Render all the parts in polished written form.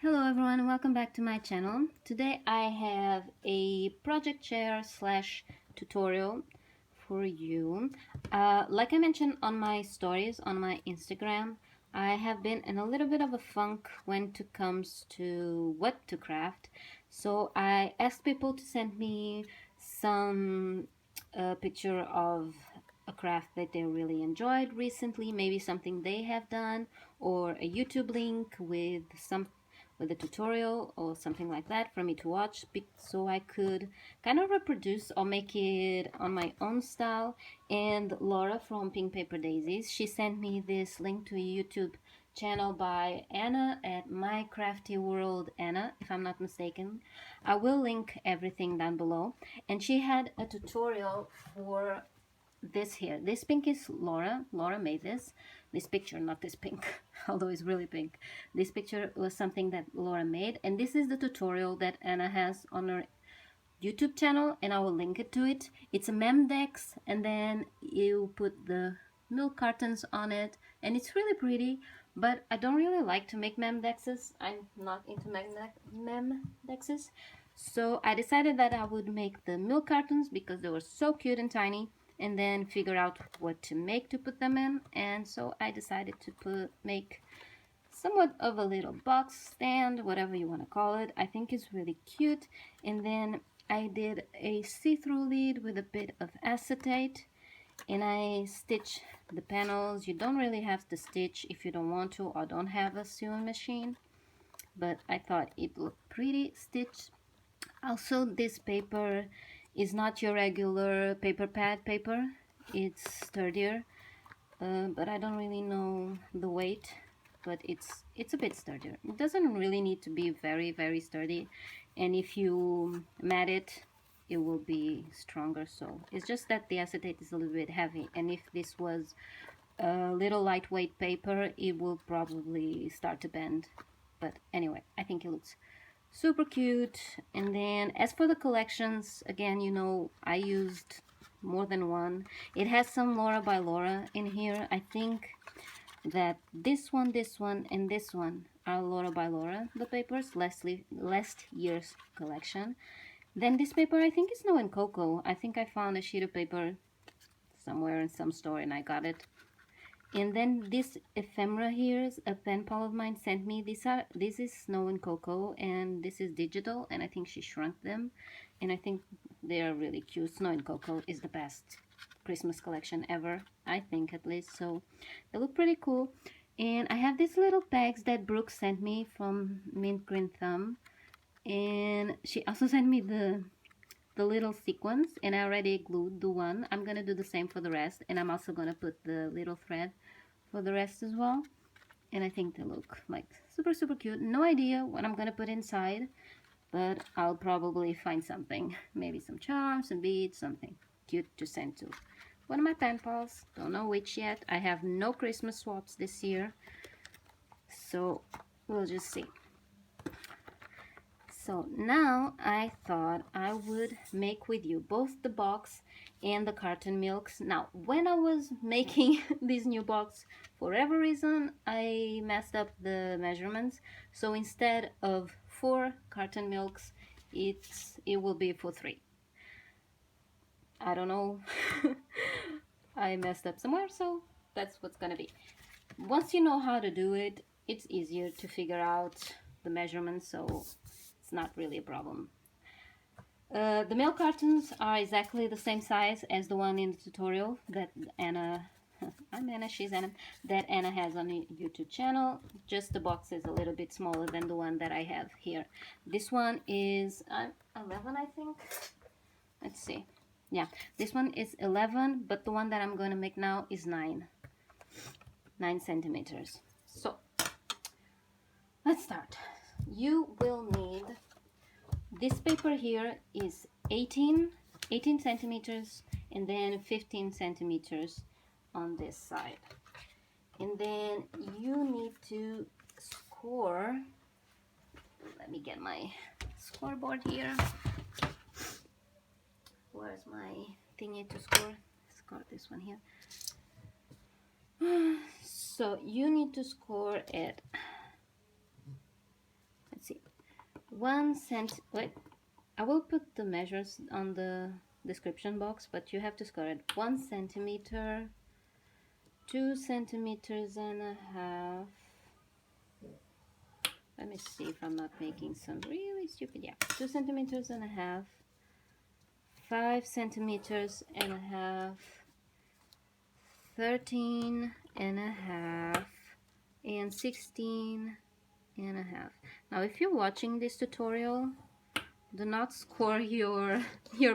Hello everyone, welcome back to my channel. Today I have a project share slash tutorial for you. Like I mentioned on my stories on my Instagram, I have been in a little bit of a funk when it comes to what to craft. So I asked people to send me some picture of a craft that they really enjoyed recently, maybe something they have done, or a YouTube link with a tutorial or something like that for me to watch, so I could kind of reproduce or make it on my own style. And Laura from Pink Paper Daisies, she sent me this link to a YouTube channel by Anna at My Crafty World Anna, if I'm not mistaken. I will link everything down below. And she had a tutorial for this here. This pink is Laura made this picture, not this pink, although it's really pink. This picture was something that Laura made, and this is the tutorial that Anna has on her YouTube channel, and I will link it to it. It's a memdex, and then you put the milk cartons on it, and it's really pretty, but I don't really like to make memdexes. I'm not into memdexes, so I decided that I would make the milk cartons because they were so cute and tiny, and then figure out what to make to put them in. And so I decided to make somewhat of a little box stand, whatever you want to call it. I think it's really cute. And then I did a see-through lid with a bit of acetate, and I stitched the panels. You don't really have to stitch if you don't want to or don't have a sewing machine, but I thought it looked pretty stitched. Also, this paper is not your regular paper pad paper. It's sturdier, but I don't really know the weight, but it's a bit sturdier. It doesn't really need to be very sturdy, and if you mat it, it will be stronger. So it's just that the acetate is a little bit heavy, and if this was a little lightweight paper, it will probably start to bend. But anyway, I think it looks super cute. And then as for the collections, again, you know, I used more than one. It has some Laura by Laura in here. I think that this one, and this one are Laura by Laura, the papers, last year's collection. Then this paper, I think, is Snow and Cocoa. I think I found a sheet of paper somewhere in some store and I got it. And then this ephemera here, a pen pal of mine sent me. This is Snow and Cocoa, and this is digital, and I think she shrunk them, and I think they are really cute. Snow and Cocoa is the best Christmas collection ever, I think, at least. So they look pretty cool. And I have these little bags that Brooke sent me from Mint Green Thumb, and she also sent me the little sequins, and I already glued the one. I'm gonna do the same for the rest, and I'm also gonna put the little thread for the rest as well. And I think they look like super cute. No idea what I'm gonna put inside, but I'll probably find something, maybe some charms, some beads, something cute to send to one of my pen pals. Don't know which yet. I have no Christmas swaps this year, so we'll just see. So now I thought I would make with you both the box and the carton milks. Now, when I was making this new box, for whatever reason, I messed up the measurements. So instead of 4 carton milks, it will be for 3. I don't know. I messed up somewhere, so that's what's gonna be. Once you know how to do it, it's easier to figure out the measurements, so not really a problem. The milk cartons are exactly the same size as the one in the tutorial that Anna, I'm Anna, she's Anna, that Anna has on the YouTube channel. Just the box is a little bit smaller than the one that I have here. This one is 11, I think. Let's see. Yeah, this one is 11, but the one that I'm going to make now is 9 centimeters. So let's start. You will need, this paper here is 18 centimeters, and then 15 centimeters on this side. And then you need to score, let me get my scoreboard here. Where's my thingy to score? Score this one here. So you need to score at, wait, I will put the measures on the description box, but you have to score it 1 centimeter, 2 centimeters and a half. Let me see if I'm not making some really stupid. Yeah, 2 centimeters and a half, 5 centimeters and a half, 13 and a half, and 16 and a half. Now if you're watching this tutorial, do not score your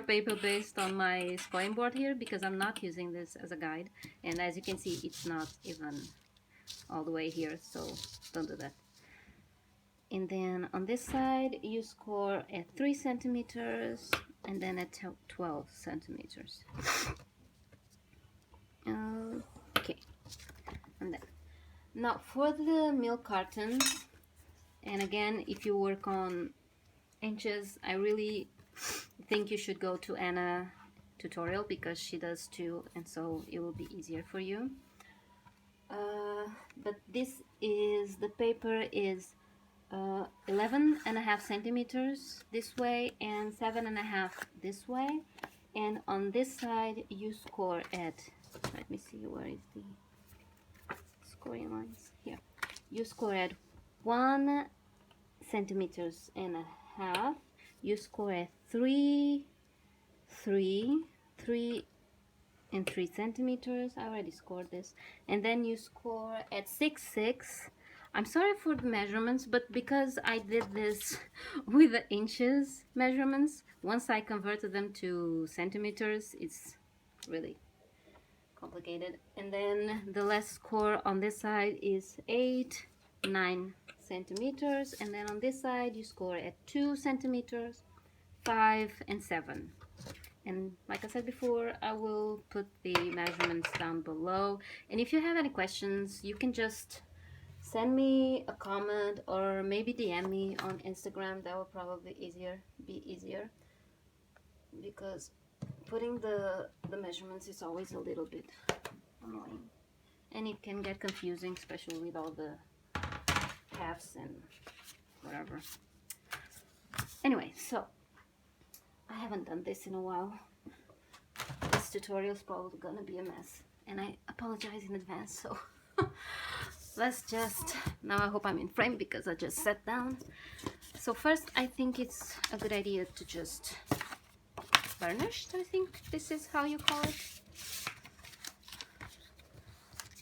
paper based on my scoring board here, because I'm not using this as a guide, and as you can see it's not even all the way here, so don't do that. And then on this side you score at 3 centimeters and then at 12 centimeters. Okay, and then now for the milk cartons, and again if you work on inches, I really think you should go to Anna tutorial because she does too, and so it will be easier for you. But this is, the paper is 11.5 centimeters this way and 7.5 this way, and on this side you score at, let me see, where is the scoring lines here, you score at 1 centimeters and a half, you score at 3 and 3 centimeters. I already scored this, and then you score at 6. I'm sorry for the measurements, but because I did this with the inches measurements, once I converted them to centimeters, it's really complicated. And then the last score on this side is 9 centimeters, and then on this side you score at 2 centimeters, 5 and 7. And like I said before, I will put the measurements down below, and if you have any questions you can just send me a comment or maybe DM me on Instagram. That will probably be easier, because putting the measurements is always a little bit annoying, and it can get confusing, especially with all the halves and whatever. Anyway, so I haven't done this in a while. This tutorial is probably gonna be a mess, and I apologize in advance. So let's just, now I hope I'm in frame because I just sat down. So first I think it's a good idea to just burnish. I think this is how you call it.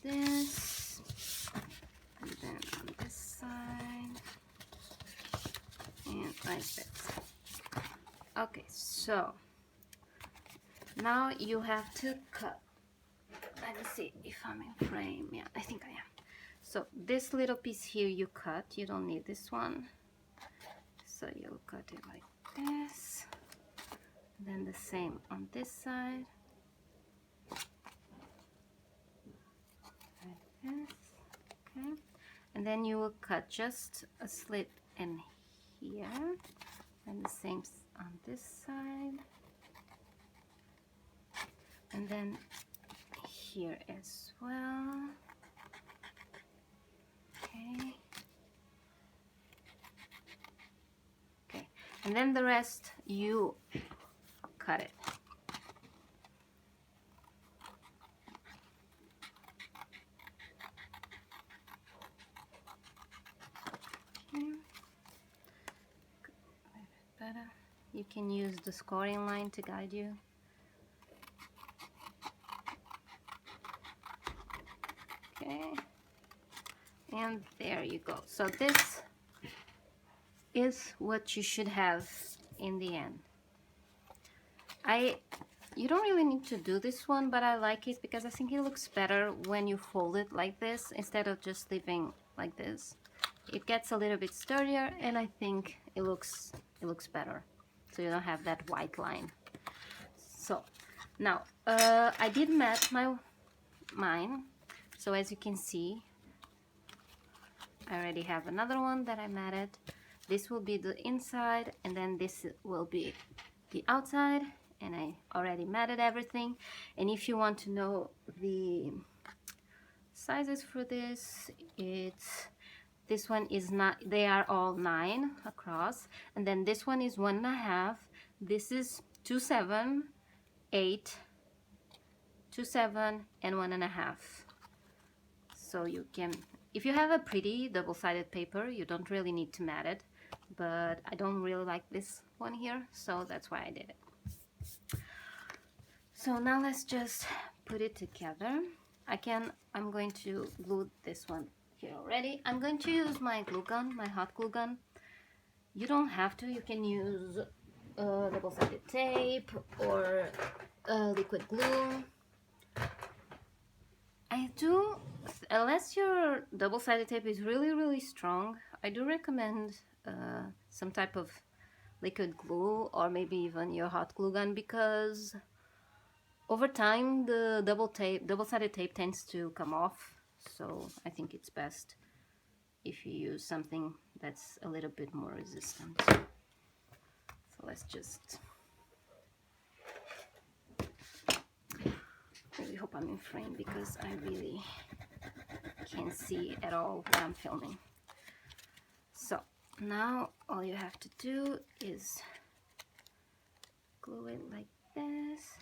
This, and then on this side, and like this. Okay, so now you have to cut. Let me see if I'm in frame. Yeah, I think I am. So this little piece here you cut, you don't need this one, so you'll cut it like this. Then the same on this side, like this. Okay, and then you will cut just a slit in here, and the same on this side, and then here as well. Okay. Okay, and then the rest you cut it. Okay. Better. You can use the scoring line to guide you. Okay, and there you go. So this is what you should have in the end. You don't really need to do this one, but I like it because I think it looks better when you fold it like this instead of just leaving like this. It gets a little bit sturdier, and I think it looks better, so you don't have that white line. So now I did mat mine, so as you can see I already have another one that I matted. This will be the inside, and then this will be the outside, and I already matted everything. And if you want to know the sizes for this, it's This one is not, they are all 9 across, and then this one is 1.5. This is 2, 7, 8, 2, 7, and 1.5. So you can, if you have a pretty double-sided paper, you don't really need to mat it, but I don't really like this one here, so that's why I did it. So now let's just put it together. I'm going to glue this one here already. I'm going to use my glue gun, my hot glue gun. You don't have to, you can use double-sided tape or liquid glue. I do, unless your double-sided tape is really strong, I do recommend some type of liquid glue or maybe even your hot glue gun, because over time the double-sided tape tends to come off, so I think it's best if you use something that's a little bit more resistant. So let's just, really hope I'm in frame because I really can't see at all what I'm filming. So now all you have to do is glue it like this.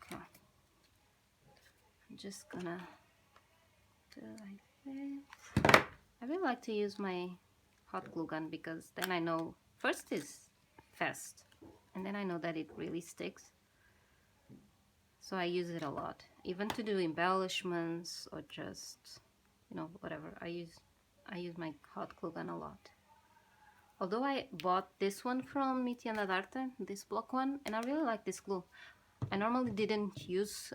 Okay. I'm just gonna do it like this. I really like to use my hot glue gun because then I know, first is fast, and then I know that it really sticks. So I use it a lot, even to do embellishments or just, you know, whatever. I use my hot glue gun a lot. Although I bought this one from Mi Tienda d'Arte, this block one, and I really like this glue. I normally didn't use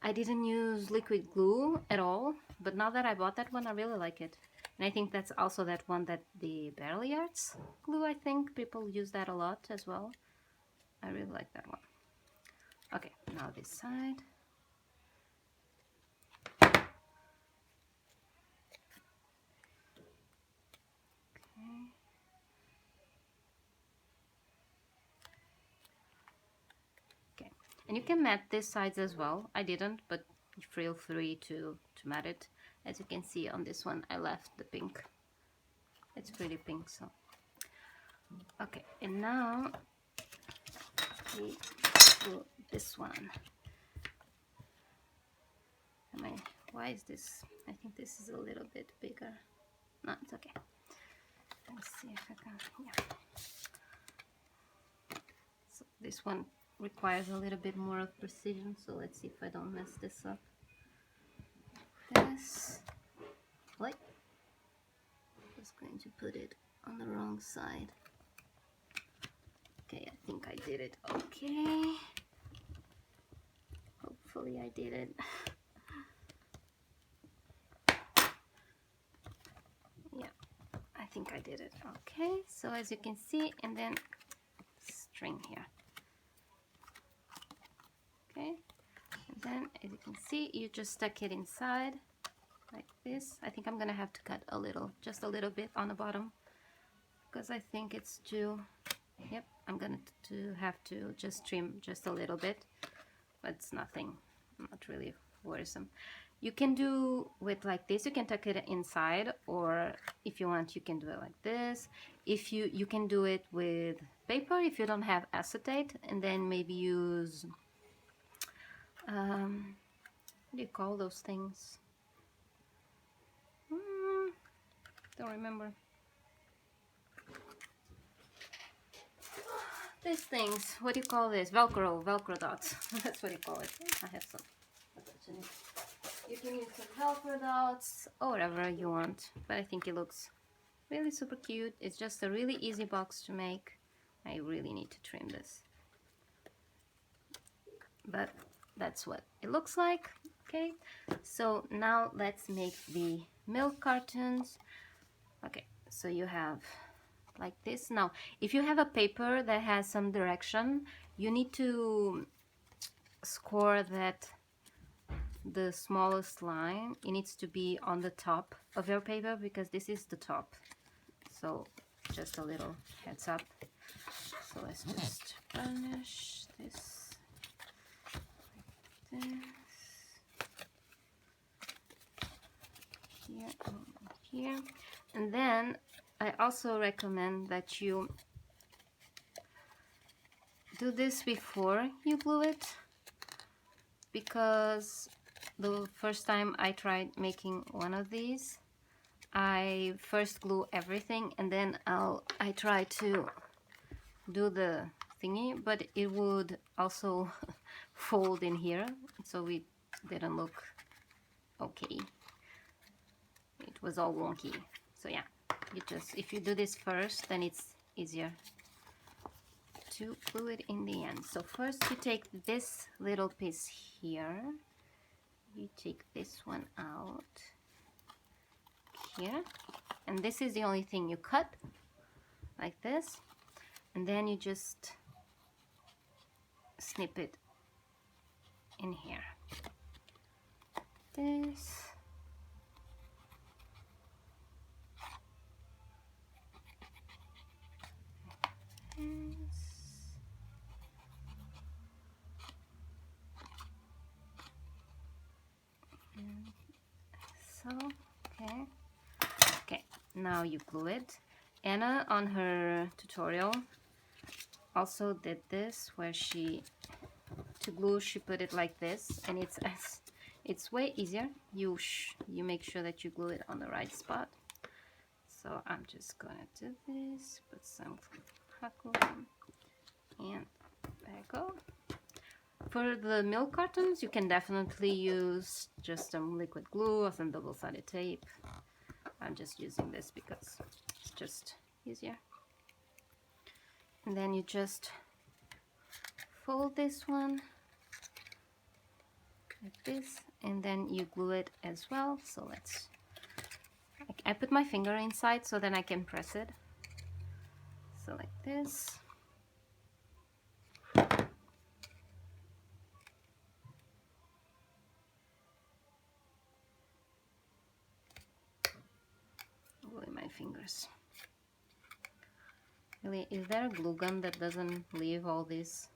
I didn't use liquid glue at all, but now that I bought that one, I really like it. And I think that's also that one that the Barely Arts glue, I think people use that a lot as well. I really like that one. Okay, now this side. Okay, and you can mat this side as well. I didn't, but feel free to mat it. As you can see on this one, I left the pink. It's pretty pink, so. Okay, and now we do this one. Why is this? I think this is a little bit bigger. No, it's okay. Let's see if I can, yeah. So this one requires a little bit more of precision, so let's see if I don't mess this up. This, like, just going to put it on the wrong side. Okay, I think I did it okay. Hopefully I did it. Yeah, I think I did it okay. So as you can see, and then string here. Okay, and then as you can see, you just stuck it inside like this. I think I'm gonna have to cut a little, just a little bit on the bottom, because I think it's too, yep, I'm gonna have to just trim just a little bit, but it's nothing, not really worrisome. You can do with like this, you can tuck it inside, or if you want, you can do it like this. If you can do it with paper if you don't have acetate, and then maybe use, what do you call those things? Don't remember. These things, what do you call this? Velcro dots. That's what you call it. I have some. You can use some Velcro dots or whatever you want, but I think it looks really super cute. It's just a really easy box to make. I really need to trim this, but that's what it looks like. Okay, so now let's make the milk cartons. Okay, so you have like this. Now if you have a paper that has some direction, you need to score that the smallest line, it needs to be on the top of your paper, because this is the top. So just a little heads up. So let's just burnish this like this. here and here. And then I also recommend that you do this before you glue it, because the first time I tried making one of these, I first glue everything and then I try to do the thingy, but it would also fold in here, so it didn't look okay. It was all wonky. So yeah, you just, if you do this first, then it's easier to glue it in the end. So first you take this little piece here, you take this one out here, and this is the only thing you cut like this, and then you just snip it in here. This. So, okay, now you glue it. Anna on her tutorial also did this, where to glue she put it like this, and it's way easier. You make sure that you glue it on the right spot. So I'm just gonna do this, put some hot glue and there you go. For the milk cartons, you can definitely use just some liquid glue or some double-sided tape. I'm just using this because it's just easier. And then you just fold this one like this, and then you glue it as well. So I put my finger inside so then I can press it. So like this. Gluing my fingers. Really, is there a glue gun that doesn't leave all these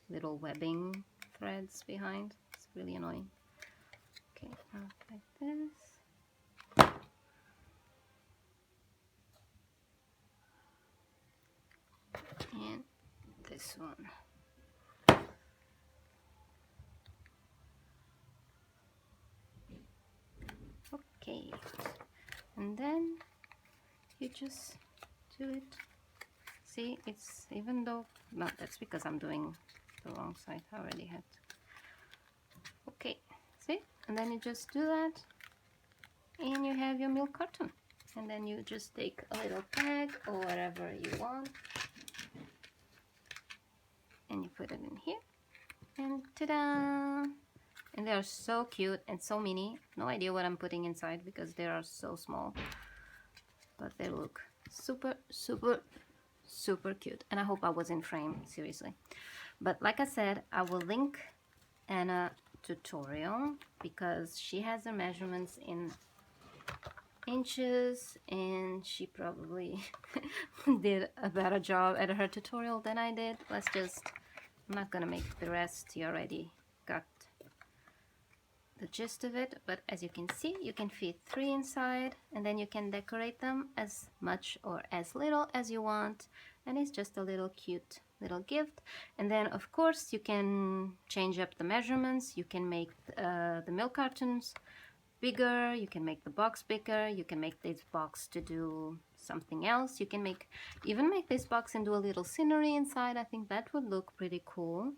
little webbing threads behind? It's really annoying. Okay, now like this. And this one. Okay, and then you just do it. See, it's, even though, no, that's because I'm doing the wrong side. I already had to. Okay, see, and then you just do that, and you have your milk carton. And then you just take a little bag or whatever you want, and you put it in here, and ta-da! And they are so cute and so mini. No idea what I'm putting inside because they are so small, but they look super, super, super cute. And I hope I was in frame, seriously. But like I said, I will link Anna's tutorial because she has her measurements in inches, and she probably did a better job at her tutorial than I did. I'm not gonna make the rest. You already got the gist of it, but as you can see, you can fit 3 inside, and then you can decorate them as much or as little as you want, and it's just a little cute little gift. And then of course you can change up the measurements. You can make the milk cartons bigger, you can make the box bigger, you can make this box to do something else. You can even make this box and do a little scenery inside. I think that would look pretty cool.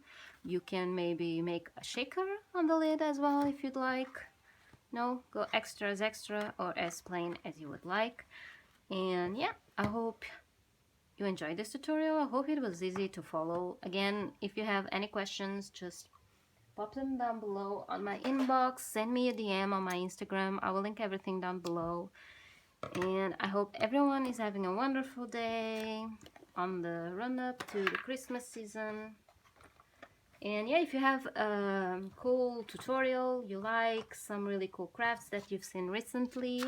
You can maybe make a shaker on the lid as well if you'd like. No, go extra as extra or as plain as you would like. And yeah, I hope you enjoyed this tutorial. I hope it was easy to follow. Again, if you have any questions, just pop them down below on my inbox, send me a DM on my Instagram. I will link everything down below. And I hope everyone is having a wonderful day on the run-up to the Christmas season. And yeah, if you have a cool tutorial you like, some really cool crafts that you've seen recently,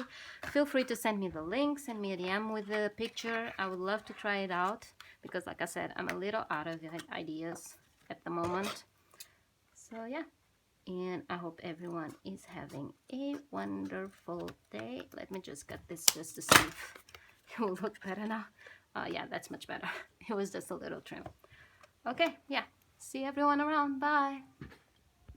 feel free to send me the link, send me a DM with a picture. I would love to try it out because, like I said, I'm a little out of ideas at the moment. So yeah, and I hope everyone is having a wonderful day. Let me just cut this just to see if it will look better now. Yeah, that's much better. It was just a little trim. Okay, yeah. See everyone around. Bye.